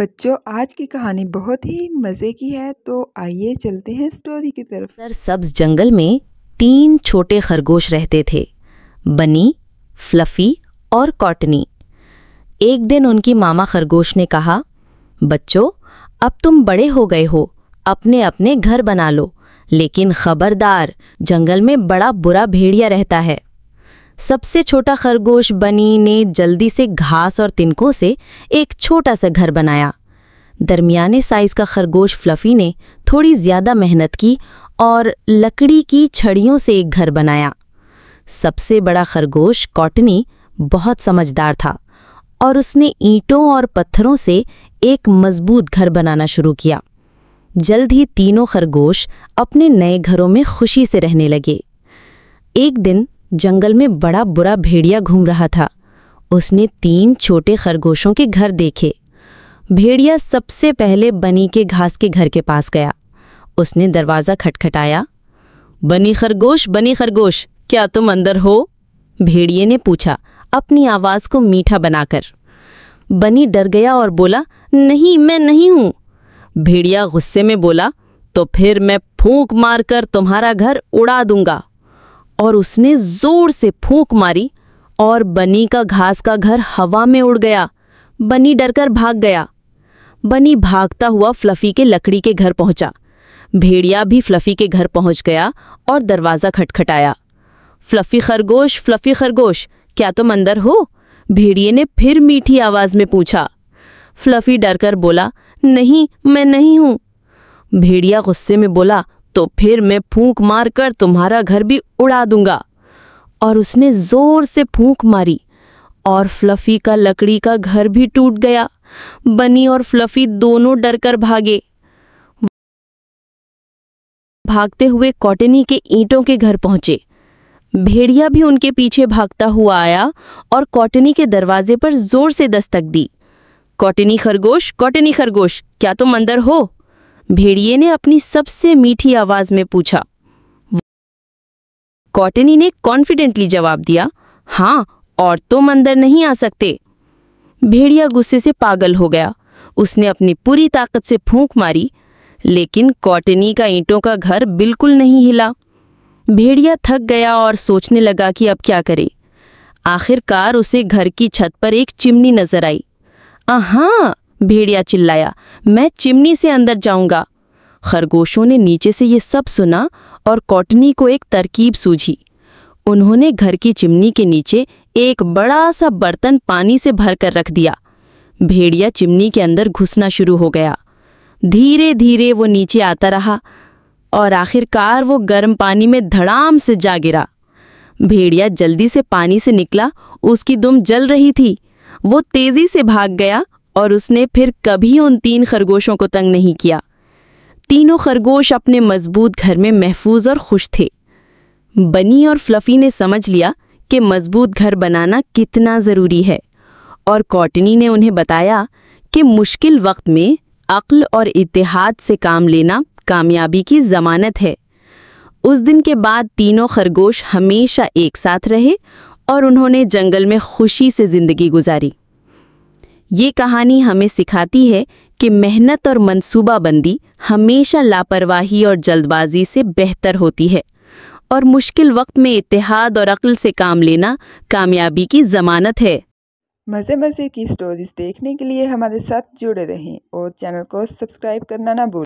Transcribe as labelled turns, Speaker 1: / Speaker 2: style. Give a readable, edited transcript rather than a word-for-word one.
Speaker 1: बच्चों, आज की कहानी बहुत ही मज़े की है, तो आइए चलते हैं स्टोरी की तरफ।
Speaker 2: सब्ज जंगल में 3 छोटे खरगोश रहते थे, बनी, फ्लफी और कॉटनी। एक दिन उनकी मामा खरगोश ने कहा, बच्चों, अब तुम बड़े हो गए हो, अपने अपने घर बना लो, लेकिन खबरदार, जंगल में बड़ा बुरा भेड़िया रहता है। सबसे छोटा खरगोश बनी ने जल्दी से घास और तिनकों से एक छोटा सा घर बनाया। दरमियाने साइज का खरगोश फ्लफी ने थोड़ी ज्यादा मेहनत की और लकड़ी की छड़ियों से एक घर बनाया। सबसे बड़ा खरगोश कॉटनी बहुत समझदार था और उसने ईंटों और पत्थरों से एक मजबूत घर बनाना शुरू किया। जल्द ही तीनों खरगोश अपने नए घरों में खुशी से रहने लगे। एक दिन जंगल में बड़ा बुरा भेड़िया घूम रहा था। उसने 3 छोटे खरगोशों के घर देखे। भेड़िया सबसे पहले बनी के घास के घर के पास गया। उसने दरवाज़ा खटखटाया। बनी खरगोश, क्या तुम अंदर हो? भेड़िए ने पूछा, अपनी आवाज़ को मीठा बनाकर। बनी डर गया और बोला, नहीं, मैं नहीं हूँ। भेड़िया गुस्से में बोला, तो फिर मैं फूंक मारकर तुम्हारा घर उड़ा दूंगा। और उसने जोर से फूंक मारी और बनी का घास का घर हवा में उड़ गया। बनी डरकर भाग गया। बनी भागता हुआ फ्लफी के लकड़ी के घर पहुंचा। भेड़िया भी फ्लफी के घर पहुंच गया और दरवाज़ा खटखटाया। फ्लफी खरगोश, क्या तुम अंदर हो? भेड़िए ने फिर मीठी आवाज़ में पूछा। फ्लफी डरकर बोला, नहीं, मैं नहीं हूँ। भेड़िया गुस्से में बोला, तो फिर मैं फूंक मारकर तुम्हारा घर भी उड़ा दूंगा। और उसने जोर से फूंक मारी और फ्लफी का लकड़ी का घर भी टूट गया। बनी और फ्लफी दोनों डरकर भागे। भागते हुए कॉटनी के ईंटों के घर पहुंचे। भेड़िया भी उनके पीछे भागता हुआ आया और कॉटनी के दरवाजे पर जोर से दस्तक दी। कॉटनी खरगोश, क्या तुम अंदर हो? भेड़िए ने अपनी सबसे मीठी आवाज में पूछा। कॉटनी ने कॉन्फिडेंटली जवाब दिया, हाँ, और तुम अंदर नहीं आ सकते। भेड़िया गुस्से से पागल हो गया। उसने अपनी पूरी ताकत से फूंक मारी, लेकिन कॉटनी का ईंटों का घर बिल्कुल नहीं हिला। भेड़िया थक गया और सोचने लगा कि अब क्या करे। आखिरकार उसे घर की छत पर एक चिमनी नजर आई। आहा! भेड़िया चिल्लाया, मैं चिमनी से अंदर जाऊंगा। खरगोशों ने नीचे से ये सब सुना और कॉटनी को एक तरकीब सूझी। उन्होंने घर की चिमनी के नीचे एक बड़ा सा बर्तन पानी से भरकर रख दिया। भेड़िया चिमनी के अंदर घुसना शुरू हो गया। धीरे धीरे वो नीचे आता रहा और आखिरकार वो गर्म पानी में धड़ाम से जा गिरा। भेड़िया जल्दी से पानी से निकला। उसकी दुम जल रही थी। वो तेजी से भाग गया और उसने फिर कभी उन 3 खरगोशों को तंग नहीं किया। तीनों खरगोश अपने मजबूत घर में महफूज और खुश थे। बनी और फ्लफी ने समझ लिया कि मजबूत घर बनाना कितना ज़रूरी है, और कॉटनी ने उन्हें बताया कि मुश्किल वक्त में अक्ल और इत्तेहाद से काम लेना कामयाबी की ज़मानत है। उस दिन के बाद तीनों खरगोश हमेशा एक साथ रहे और उन्होंने जंगल में खुशी से ज़िंदगी गुजारी। ये कहानी हमें सिखाती है कि मेहनत और मंसूबाबंदी हमेशा लापरवाही और जल्दबाजी से बेहतर होती है, और मुश्किल वक्त में इत्तेहाद और अक्ल से काम लेना कामयाबी की ज़मानत है।
Speaker 1: मज़े की स्टोरीज देखने के लिए हमारे साथ जुड़े रहें और चैनल को सब्सक्राइब करना ना भूलें।